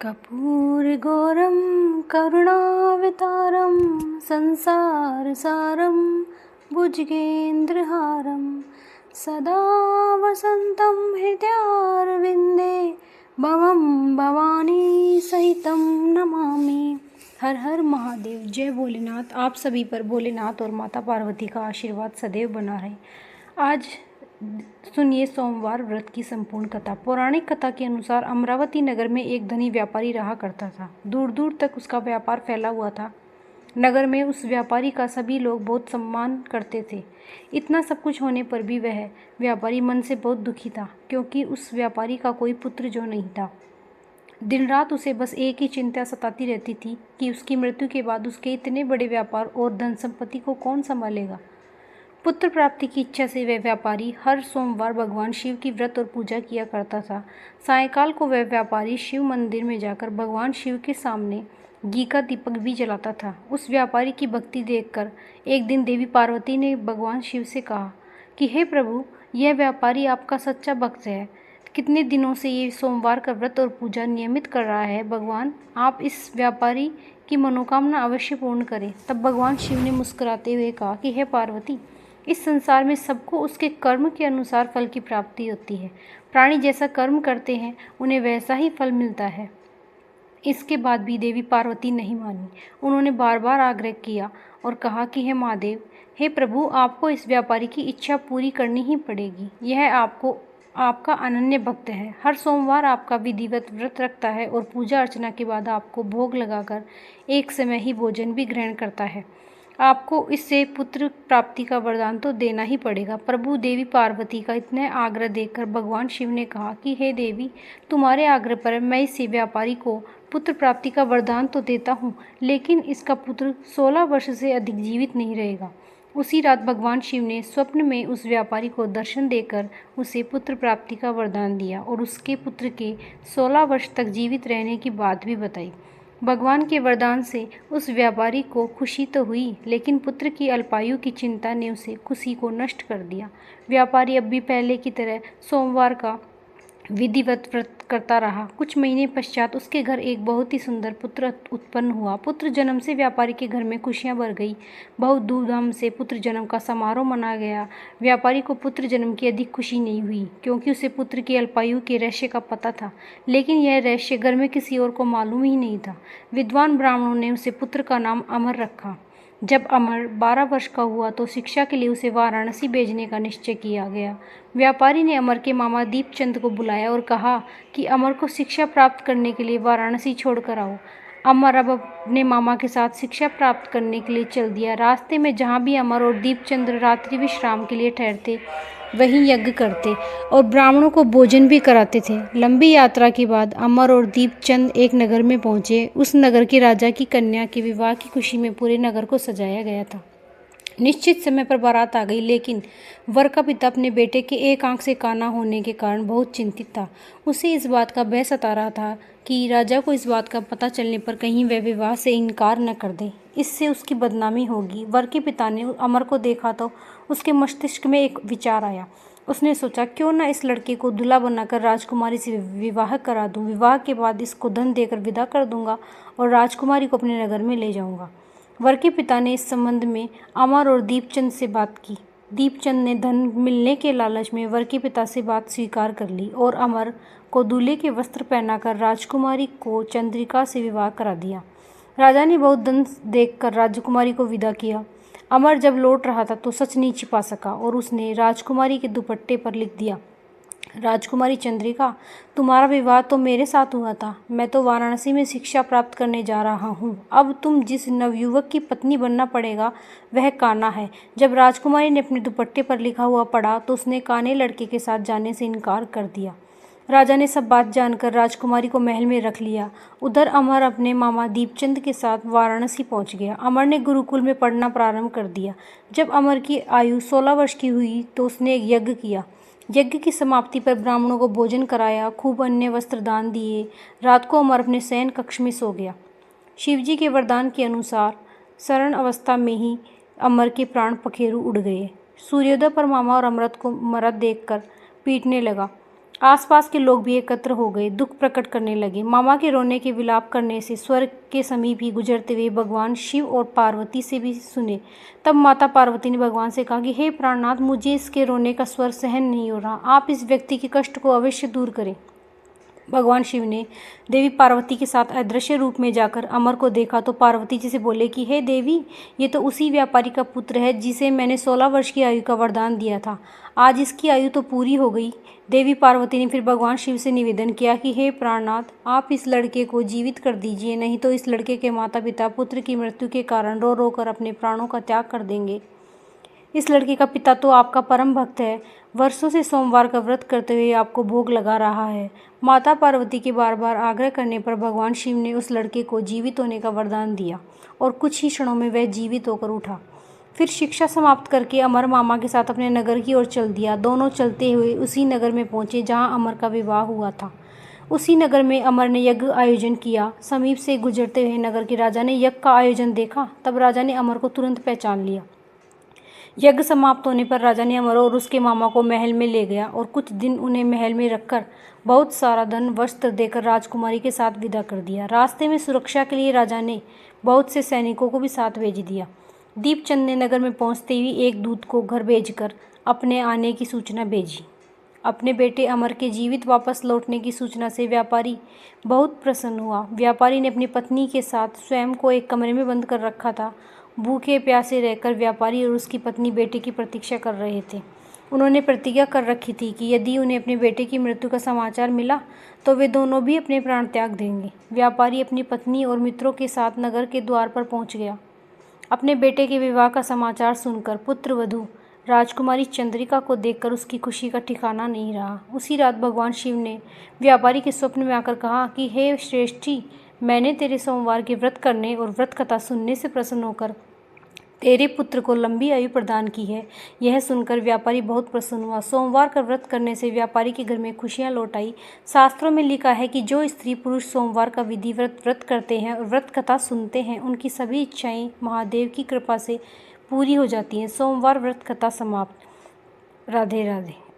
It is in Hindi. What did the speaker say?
कर्पूरगौरं करुणावतारं संसारसारं भुजगेन्द्रहारं सदा वसन्तं हृदयारविन्दे भवं भवानी सहितं नमामि। हर हर महादेव। जय भोलेनाथ। आप सभी पर भोलेनाथ और माता पार्वती का आशीर्वाद सदैव बना रहे। आज सुनिए सोमवार व्रत की संपूर्ण कथा। पौराणिक कथा के अनुसार अमरावती नगर में एक धनी व्यापारी रहा करता था। दूर दूर तक उसका व्यापार फैला हुआ था। नगर में उस व्यापारी का सभी लोग बहुत सम्मान करते थे। इतना सब कुछ होने पर भी वह व्यापारी मन से बहुत दुखी था, क्योंकि उस व्यापारी का कोई पुत्र जो नहीं था। दिन रात उसे बस एक ही चिंता सताती रहती थी कि उसकी मृत्यु के बाद उसके इतने बड़े व्यापार और धन संपत्ति को कौन संभालेगा। पुत्र प्राप्ति की इच्छा से वह व्यापारी हर सोमवार भगवान शिव की व्रत और पूजा किया करता था। सायंकाल को वह व्यापारी शिव मंदिर में जाकर भगवान शिव के सामने घी का दीपक भी जलाता था। उस व्यापारी की भक्ति देखकर एक दिन देवी पार्वती ने भगवान शिव से कहा कि हे प्रभु, यह व्यापारी आपका सच्चा भक्त है। कितने दिनों से ये सोमवार का व्रत और पूजा नियमित कर रहा है। भगवान, आप इस व्यापारी की मनोकामना अवश्य पूर्ण करें। तब भगवान शिव ने मुस्कुराते हुए कहा कि हे पार्वती, इस संसार में सबको उसके कर्म के अनुसार फल की प्राप्ति होती है। प्राणी जैसा कर्म करते हैं उन्हें वैसा ही फल मिलता है। इसके बाद भी देवी पार्वती नहीं मानी। उन्होंने बार बार आग्रह किया और कहा कि हे महादेव, हे प्रभु, आपको इस व्यापारी की इच्छा पूरी करनी ही पड़ेगी। यह आपका अनन्य भक्त है। हर सोमवार आपका विधिवत व्रत रखता है और पूजा अर्चना के बाद आपको भोग लगाकर एक समय ही भोजन भी ग्रहण करता है। आपको इससे पुत्र प्राप्ति का वरदान तो देना ही पड़ेगा। प्रभु देवी पार्वती का इतना आग्रह देखकर भगवान शिव ने कहा कि हे देवी, तुम्हारे आग्रह पर मैं इस व्यापारी को पुत्र प्राप्ति का वरदान तो देता हूँ, लेकिन इसका पुत्र 16 वर्ष से अधिक जीवित नहीं रहेगा। उसी रात भगवान शिव ने स्वप्न में उस व्यापारी को दर्शन देकर उसे पुत्र प्राप्ति का वरदान दिया और उसके पुत्र के 16 वर्ष तक जीवित रहने की बात भी बताई। भगवान के वरदान से उस व्यापारी को खुशी तो हुई, लेकिन पुत्र की अल्पायु की चिंता ने उसे खुशी को नष्ट कर दिया। व्यापारी अब भी पहले की तरह सोमवार का विधिवत व्रत करता रहा। कुछ महीने पश्चात उसके घर एक बहुत ही सुंदर पुत्र उत्पन्न हुआ। पुत्र जन्म से व्यापारी के घर में खुशियां भर गई। बहुत धूमधाम से पुत्र जन्म का समारोह मनाया गया। व्यापारी को पुत्र जन्म की अधिक खुशी नहीं हुई, क्योंकि उसे पुत्र की अल्पायु के रहस्य का पता था, लेकिन यह रहस्य घर में किसी और को मालूम ही नहीं था। विद्वान ब्राह्मणों ने उसे पुत्र का नाम अमर रखा। जब अमर 12 वर्ष का हुआ तो शिक्षा के लिए उसे वाराणसी भेजने का निश्चय किया गया। व्यापारी ने अमर के मामा दीपचंद को बुलाया और कहा कि अमर को शिक्षा प्राप्त करने के लिए वाराणसी छोड़कर आओ। अमर अब अपने मामा के साथ शिक्षा प्राप्त करने के लिए चल दिया। रास्ते में जहाँ भी अमर और दीपचंद रात्रि विश्राम के लिए ठहरते, वहीं यज्ञ करते और ब्राह्मणों को भोजन भी कराते थे। लंबी यात्रा के बाद अमर और दीपचंद एक नगर में पहुंचे। उस नगर के राजा की कन्या के विवाह की खुशी में पूरे नगर को सजाया गया था। निश्चित समय पर बारात आ गई, लेकिन वर का पिता अपने बेटे के एक आंख से काना होने के कारण बहुत चिंतित था। उसे इस बात का भय सता रहा था कि राजा को इस बात का पता चलने पर कहीं वह विवाह से इनकार न कर दे, इससे उसकी बदनामी होगी। वर के पिता ने अमर को देखा तो उसके मस्तिष्क में एक विचार आया। उसने सोचा, क्यों न इस लड़के को दूल्हा बनाकर राजकुमारी से विवाह करा दूं। विवाह के बाद इसको धन देकर विदा कर दूंगा और राजकुमारी को अपने नगर में ले जाऊंगा। वर के पिता ने इस संबंध में अमर और दीपचंद से बात की। दीपचंद ने धन मिलने के लालच में वर के पिता से बात स्वीकार कर ली और अमर को दूल्हे के वस्त्र पहनाकर राजकुमारी को चंद्रिका से विवाह करा दिया। राजा ने बहुत धन देखकर राजकुमारी को विदा किया। अमर जब लौट रहा था तो सच नहीं छिपा सका और उसने राजकुमारी के दुपट्टे पर लिख दिया, राजकुमारी चंद्रिका, तुम्हारा विवाह तो मेरे साथ हुआ था। मैं तो वाराणसी में शिक्षा प्राप्त करने जा रहा हूँ। अब तुम जिस नवयुवक की पत्नी बनना पड़ेगा वह काना है। जब राजकुमारी ने अपने दुपट्टे पर लिखा हुआ पढ़ा तो उसने काने लड़के के साथ जाने से इनकार कर दिया। राजा ने सब बात जानकर राजकुमारी को महल में रख लिया। उधर अमर अपने मामा दीपचंद के साथ वाराणसी पहुंच गया। अमर ने गुरुकुल में पढ़ना प्रारंभ कर दिया। जब अमर की आयु 16 वर्ष की हुई तो उसने एक यज्ञ किया। यज्ञ की समाप्ति पर ब्राह्मणों को भोजन कराया, खूब अन्य वस्त्र दान दिए। रात को अमर अपने शयन कक्ष में सो गया। शिवजी के वरदान के अनुसार शरण अवस्था में ही अमर के प्राण पखेरु उड़ गए। सूर्योदय पर मामा और अमृत को मरत देखकर पीटने लगा। आसपास के लोग भी एकत्र हो गए, दुख प्रकट करने लगे। मामा के रोने के विलाप करने से स्वर्ग के समीप ही गुजरते हुए भगवान शिव और पार्वती से भी सुने। तब माता पार्वती ने भगवान से कहा कि हे प्राणनाथ, मुझे इसके रोने का स्वर सहन नहीं हो रहा, आप इस व्यक्ति के कष्ट को अवश्य दूर करें। भगवान शिव ने देवी पार्वती के साथ अदृश्य रूप में जाकर अमर को देखा तो पार्वती जी से बोले कि हे देवी, ये तो उसी व्यापारी का पुत्र है जिसे मैंने 16 वर्ष की आयु का वरदान दिया था। आज इसकी आयु तो पूरी हो गई। देवी पार्वती ने फिर भगवान शिव से निवेदन किया कि हे प्राणनाथ, आप इस लड़के को जीवित कर दीजिए, नहीं तो इस लड़के के माता पिता पुत्र की मृत्यु के कारण रो रो कर अपने प्राणों का त्याग कर देंगे। इस लड़के का पिता तो आपका परम भक्त है, वर्षों से सोमवार का व्रत करते हुए आपको भोग लगा रहा है। माता पार्वती के बार बार आग्रह करने पर भगवान शिव ने उस लड़के को जीवित होने का वरदान दिया और कुछ ही क्षणों में वह जीवित होकर उठा। फिर शिक्षा समाप्त करके अमर मामा के साथ अपने नगर की ओर चल दिया। दोनों चलते हुए उसी नगर में पहुंचे जहां अमर का विवाह हुआ था। उसी नगर में अमर ने यज्ञ आयोजन किया। समीप से गुजरते हुए नगर के राजा ने यज्ञ का आयोजन देखा। तब राजा ने अमर को तुरंत पहचान लिया। यज्ञ समाप्त होने पर राजा ने अमर और उसके मामा को महल में ले गया और कुछ दिन उन्हें महल में रखकर बहुत सारा धन वस्त्र देकर राजकुमारी के साथ विदा कर दिया। रास्ते में सुरक्षा के लिए राजा ने बहुत से सैनिकों को भी साथ भेज दिया। दीपचंद ने नगर में पहुंचते ही एक दूत को घर भेजकर अपने आने की सूचना भेजी। अपने बेटे अमर के जीवित वापस लौटने की सूचना से व्यापारी बहुत प्रसन्न हुआ। व्यापारी ने अपनी पत्नी के साथ स्वयं को एक कमरे में बंद कर रखा था। भूखे प्यासे रहकर व्यापारी और उसकी पत्नी बेटे की प्रतीक्षा कर रहे थे। उन्होंने प्रतिज्ञा कर रखी थी कि यदि उन्हें अपने बेटे की मृत्यु का समाचार मिला तो वे दोनों भी अपने प्राण त्याग देंगे। व्यापारी अपनी पत्नी और मित्रों के साथ नगर के द्वार पर पहुंच गया। अपने बेटे के विवाह का समाचार सुनकर पुत्र वधू राजकुमारी चंद्रिका को देखकर उसकी खुशी का ठिकाना नहीं रहा। उसी रात भगवान शिव ने व्यापारी के स्वप्न में आकर कहा कि हे श्रेष्ठी, मैंने तेरे सोमवार के व्रत करने और व्रत कथा सुनने से प्रसन्न होकर तेरे पुत्र को लंबी आयु प्रदान की है। यह सुनकर व्यापारी बहुत प्रसन्न हुआ। सोमवार का व्रत करने से व्यापारी के घर में खुशियां लौट आई। शास्त्रों में लिखा है कि जो स्त्री पुरुष सोमवार का विधिवत व्रत करते हैं और व्रत कथा सुनते हैं, उनकी सभी इच्छाएं महादेव की कृपा से पूरी हो जाती हैं। सोमवार व्रत कथा समाप्त। राधे राधे।